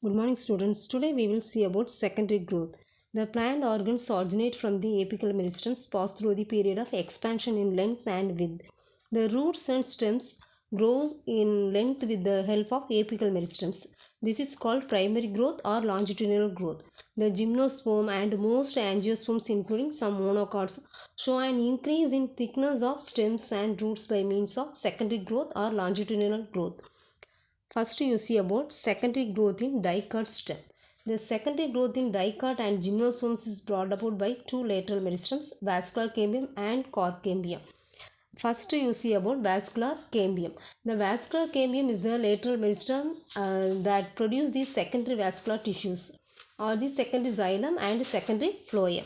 Good morning students. Today we will see about secondary growth. The plant organs originate from the apical meristers, pass through the period of expansion in length and width. The roots and stems grow in length with the help of apical meristers. This is called primary growth or longitudinal growth. The gymnosperm and most angiosperms including some monocots show an increase in thickness of stems and roots by means of secondary growth or longitudinal growth. First you see about secondary growth in dicot stem. The secondary growth in dicot and gymnosperms is brought about by two lateral meristems, vascular cambium and cork cambium. First you see about vascular cambium. The vascular cambium is the lateral meristem that produce the secondary vascular tissues or the secondary xylem and secondary phloem.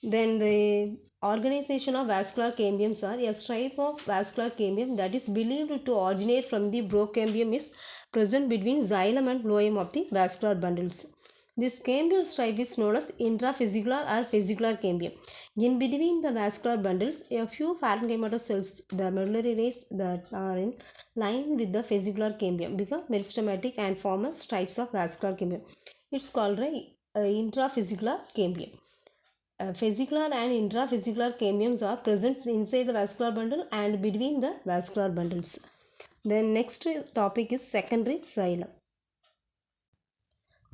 Then the organization of vascular cambiums are a stripe of vascular cambium that is believed to originate from the brocambium is present between xylem and phloem of the vascular bundles. This cambial stripe is known as intravesicular or vesicular cambium. In between the vascular bundles, a few parenchymatous cells, the medullary rays that are in line with the vesicular cambium, become meristematic and form as stripes of vascular cambium. It's called intravesicular cambium. Vesicular and intravesicular cambiums are present inside the vascular bundle and between the vascular bundles. Then next topic is secondary xylem.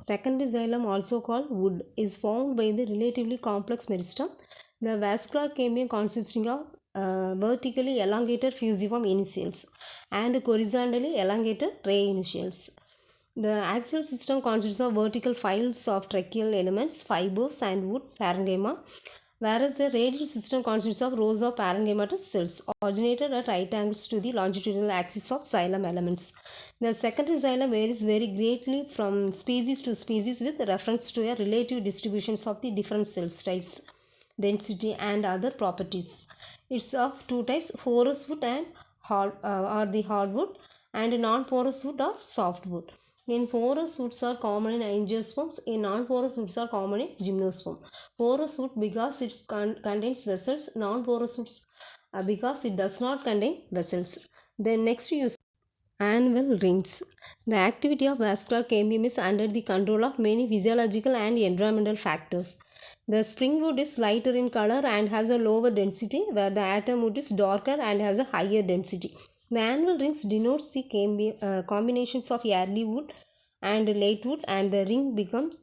Secondary xylem, also called wood, is formed by the relatively complex meristem. The vascular cambium consisting of vertically elongated fusiform initials and horizontally elongated ray initials. The axial system consists of vertical files of tracheal elements, fibers and wood parenchyma, whereas the radial system consists of rows of parenchymatous cells originated at right angles to the longitudinal axis of xylem elements. The secondary xylem varies very greatly from species to species with reference to a relative distributions of the different cell types, density and other properties. It's of two types, porous wood and hardwood, and non-porous wood or softwood. In porous woods are common in angiosperms. In non-porous woods are common in gymnosperm. Porous wood because it contains vessels. Non-porous woods because it does not contain vessels. Then next you see annual rings. The activity of vascular cambium is under the control of many physiological and environmental factors. The spring wood is lighter in color and has a lower density, where the atom wood is darker and has a higher density. The annual rings denotes the combinations of early wood and late wood, and the ring becomes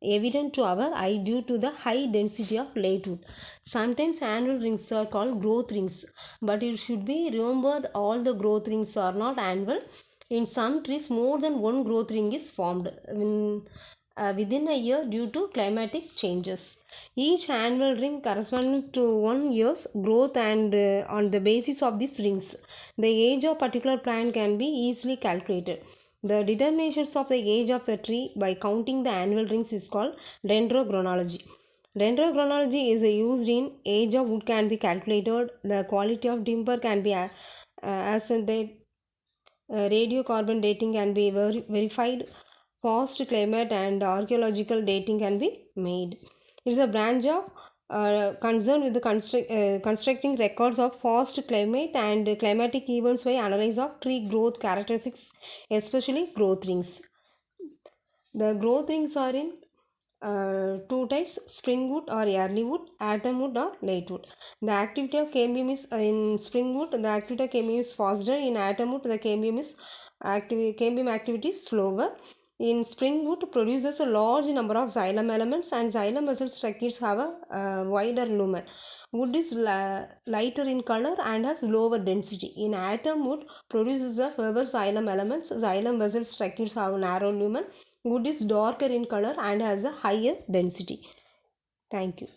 evident to our eye due to the high density of late wood. Sometimes annual rings are called growth rings, but it should be remembered all the growth rings are not annual. In some trees, more than one growth ring is formed within a year due to climatic changes. Each annual ring corresponds to 1 year's growth, and on the basis of these rings, the age of particular plant can be easily calculated. The determinations of the age of the tree by counting the annual rings is called dendrochronology. Dendrochronology is used in age of wood can be calculated, the quality of timber can be ascertained, radiocarbon dating can be verified, past climate and archaeological dating can be made. It is a branch of concerned with the constructing records of past climate and climatic events by analysis of tree growth characteristics, especially growth rings. The growth rings are in two types, spring wood or early wood, autumn wood or late wood. The activity of cambium is in spring wood, the activity of cambium is faster. In autumn wood, the cambium activity is slower. In spring wood produces a large number of xylem elements, and xylem vessel structures have a wider lumen. Wood is lighter in color and has lower density. In autumn wood produces a fewer xylem elements. Xylem vessel structures have narrow lumen. Wood is darker in color and has a higher density. Thank you.